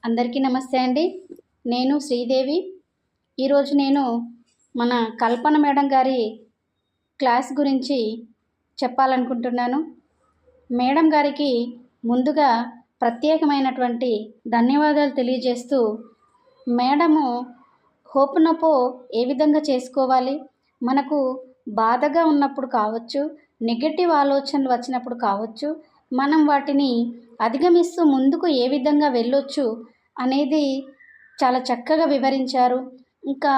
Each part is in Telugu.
అందరికీ నమస్తే అండి. నేను శ్రీదేవి. ఈరోజు నేను మన కల్పన మేడం గారి క్లాస్ గురించి చెప్పాలనుకుంటున్నాను. మేడం గారికి ముందుగా ప్రత్యేకమైనటువంటి ధన్యవాదాలు తెలియజేస్తూ, మేడము హోపనపో ఏ విధంగా చేసుకోవాలి, మనకు బాధగా ఉన్నప్పుడు కావచ్చు, నెగటివ్ ఆలోచనలు వచ్చినప్పుడు కావచ్చు, మనం వాటిని అధిగమిస్తూ ముందుకు ఏ విధంగా వెళ్ళొచ్చు అనేది చాలా చక్కగా వివరించారు. ఇంకా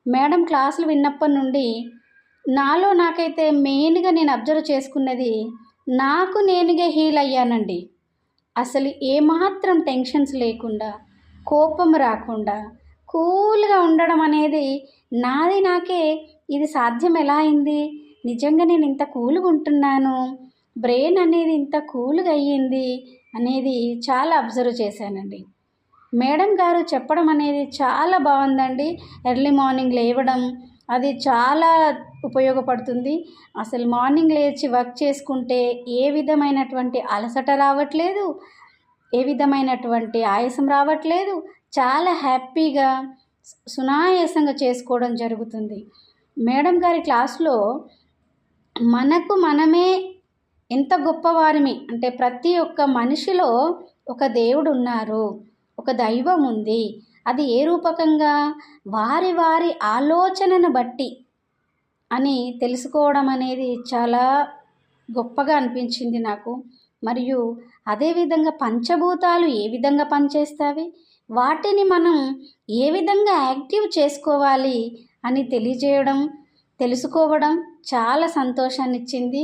మేడం క్లాసులు విన్నప్పటి నుండి నాలో నాకైతే మెయిన్గా నేను అబ్జర్వ్ చేసుకున్నది, నాకు నేనుగా హీల్ అయ్యానండి. అసలు ఏమాత్రం టెన్షన్స్ లేకుండా, కోపం రాకుండా, కూల్గా ఉండడం అనేది నాది నాకే ఇది సాధ్యం ఎలా అయింది, నిజంగా నేను ఇంత కూల్గా ఉంటున్నాను, బ్రెయిన్ అనేది ఇంత కూల్గా అయ్యింది అనేది చాలా అబ్జర్వ్ చేశానండి. మేడం గారు చెప్పడం అనేది చాలా బాగుందండి. ఎర్లీ మార్నింగ్ లేవడం అది చాలా ఉపయోగపడుతుంది. అసలు మార్నింగ్ లేచి వర్క్ చేసుకుంటే ఏ విధమైనటువంటి అలసట రావట్లేదు, ఏ విధమైనటువంటి ఆయాసం రావట్లేదు. చాలా హ్యాపీగా సునాయాసంగా చేసుకోవడం జరుగుతుంది. మేడం గారి క్లాస్లో మనకు మనమే ఎంత గొప్పవారిమి అంటే, ప్రతి ఒక్క మనిషిలో ఒక దేవుడు ఉన్నారు, ఒక దైవం ఉంది. అది ఏ రూపకంగా, వారి వారి ఆలోచనను బట్టి అని తెలుసుకోవడం అనేది చాలా గొప్పగా అనిపించింది నాకు. మరియు అదేవిధంగా పంచభూతాలు ఏ విధంగా పనిచేస్తాయి, వాటిని మనం ఏ విధంగా యాక్టివ్ చేసుకోవాలి అని తెలియజేయడం, తెలుసుకోవడం చాలా సంతోషాన్ని ఇచ్చింది.